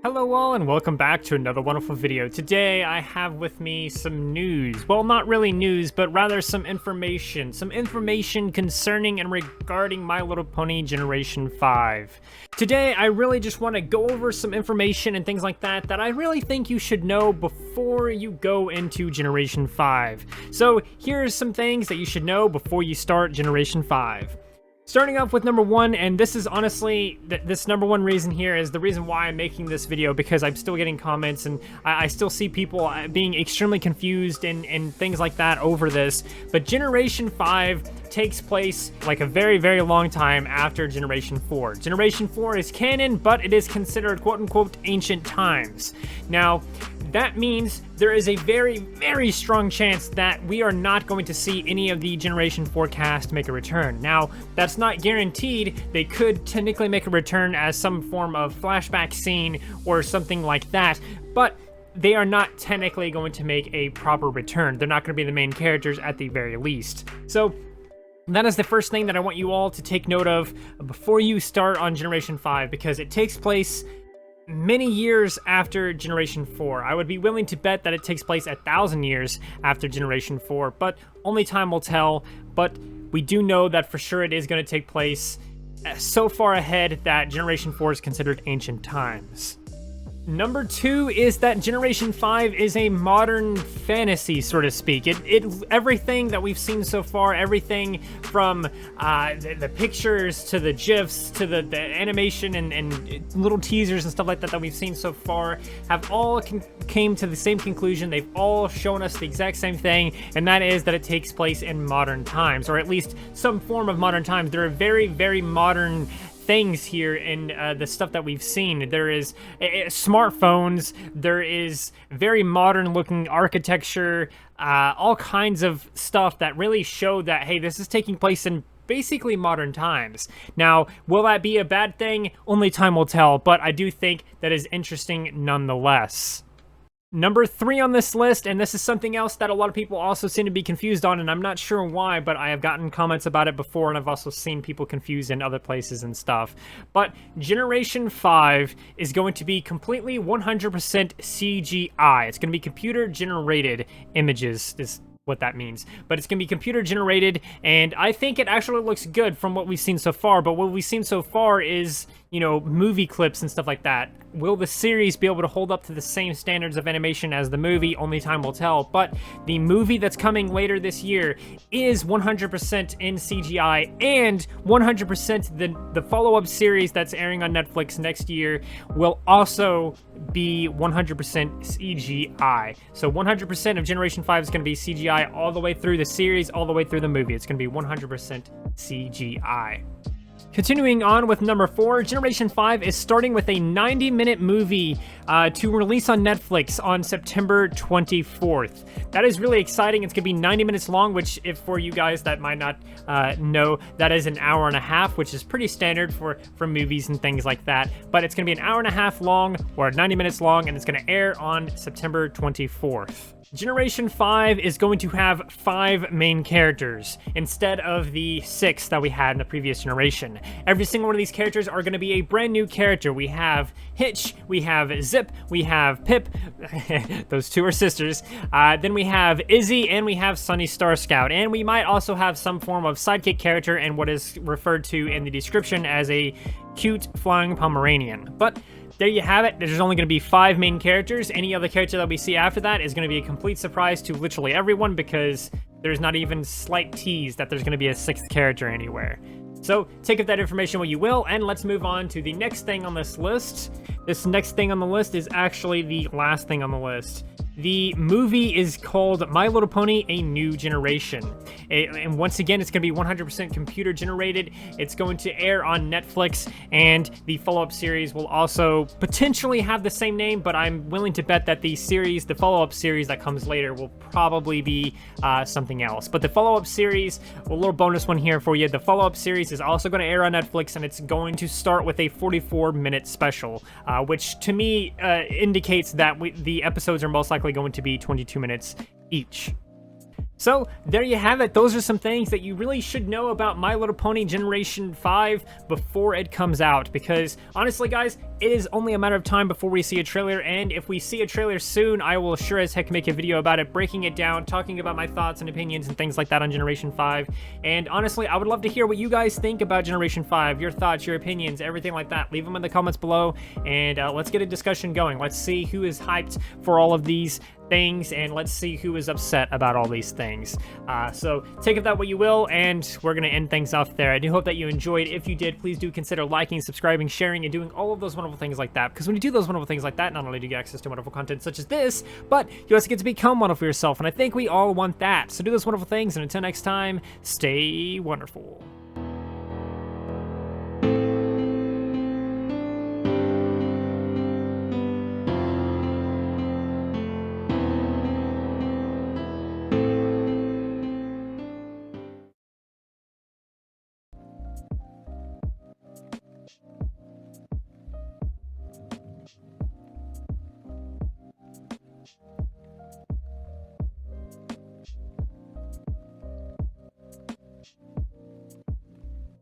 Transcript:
Hello all and welcome back to another wonderful video. Today I have with me some news. Well, not really news, but rather some information. Some information concerning and regarding My Little Pony Generation 5. Today I really just want to go over some information and things like that I really think you should know before you go into Generation 5. So here's some things that you should know before you start Generation 5. Starting off with number one, and this is honestly, this number one reason here is the reason why I'm making this video, because I'm still getting comments and I still see people being extremely confused and things like that over this. But Generation 5 takes place like a very, very long time after Generation 4. Generation 4 is canon, but it is considered quote-unquote ancient times. Now, that means there is a very, very strong chance that we are not going to see any of the Generation 4 cast make a return. Now, that's not guaranteed. They could technically make a return as some form of flashback scene or something like that, but they are not technically going to make a proper return. They're not going to be the main characters at the very least. So that is the first thing that I want you all to take note of before you start on Generation 5, because it takes place many years after Generation 4. I would be willing to bet that it takes place 1,000 years after Generation 4, but only time will tell. But we do know that for sure it is going to take place so far ahead that Generation 4 is considered ancient times. Number two is that Generation 5 is a modern fantasy, so to speak. Everything that we've seen so far, everything from the pictures to the GIFs to the animation and little teasers and stuff like that we've seen so far have all came to the same conclusion. They've all shown us the exact same thing, and that is that it takes place in modern times, or at least some form of modern times. There are very, very modern things here in the stuff that we've seen. There is smartphones, there is very modern looking architecture, all kinds of stuff that really show that, hey, this is taking place in basically modern times. Now, will that be a bad thing? Only time will tell, but I do think that is interesting nonetheless. Number three on this list, and this is something else that a lot of people also seem to be confused on, and I'm not sure why, but I have gotten comments about it before, and I've also seen people confused in other places and stuff. But Generation 5 is going to be completely 100% CGI. It's going to be computer-generated images, is what that means. But it's going to be computer-generated, and I think it actually looks good from what we've seen so far, but what we've seen so far is, you know, movie clips and stuff like that. Will the series be able to hold up to the same standards of animation as the movie? Only time will tell. But the movie that's coming later this year is 100% in CGI, and 100% the follow-up series that's airing on Netflix next year will also be 100% CGI. So 100% of Generation 5 is going to be CGI all the way through the series, all the way through the movie. It's going to be 100% CGI. Continuing on with number four, Generation 5 is starting with a 90-minute movie to release on Netflix on September 24th. That is really exciting. It's going to be 90 minutes long, which, if for you guys that might not know, that is an hour and a half, which is pretty standard for movies and things like that. But it's going to be an hour and a half long, or 90 minutes long, and it's going to air on September 24th. Generation 5 is going to have 5 main characters instead of the 6 that we had in the previous generation. Every single one of these characters are going to be a brand new character. We have Hitch, we have Zip, we have Pip, those two are sisters, then we have Izzy, and we have Sunny Star Scout, and we might also have some form of sidekick character and what is referred to in the description as a cute flying Pomeranian. But there you have it. There's only going to be 5 main characters. Any other character that we see after that is going to be a complete surprise to literally everyone, because there's not even slight tease that there's going to be a 6th character anywhere. So take up that information what you will, and let's move on to the next thing on this list. This next thing on the list is actually the last thing on the list. The movie is called My Little Pony: A New Generation. And once again, it's going to be 100% computer generated. It's going to air on Netflix, and the follow-up series will also potentially have the same name, but I'm willing to bet that the follow-up series that comes later will probably be something else. But the follow-up series, a little bonus one here for you, the follow-up series is also going to air on Netflix, and it's going to start with a 44-minute special, which to me indicates that the episodes are most likely going to be 22 minutes each. So there you have it. Those are some things that you really should know about My Little Pony Generation 5 before it comes out, because honestly guys, it is only a matter of time before we see a trailer, and if we see a trailer soon, I will sure as heck make a video about it, breaking it down, talking about my thoughts and opinions and things like that on Generation 5. And honestly, I would love to hear what you guys think about Generation 5, your thoughts, your opinions, everything like that. Leave them in the comments below, and let's get a discussion going. Let's see who is hyped for all of these things, and let's see who is upset about all these things. So take of that what you will, and we're gonna end things off there. I do hope that you enjoyed. If you did, please do consider liking, subscribing, sharing, and doing all of those wonderful things like that, because when you do those wonderful things like that, not only do you get access to wonderful content such as this, but you also get to become wonderful yourself, and I think we all want that. So do those wonderful things, and until next time, stay wonderful.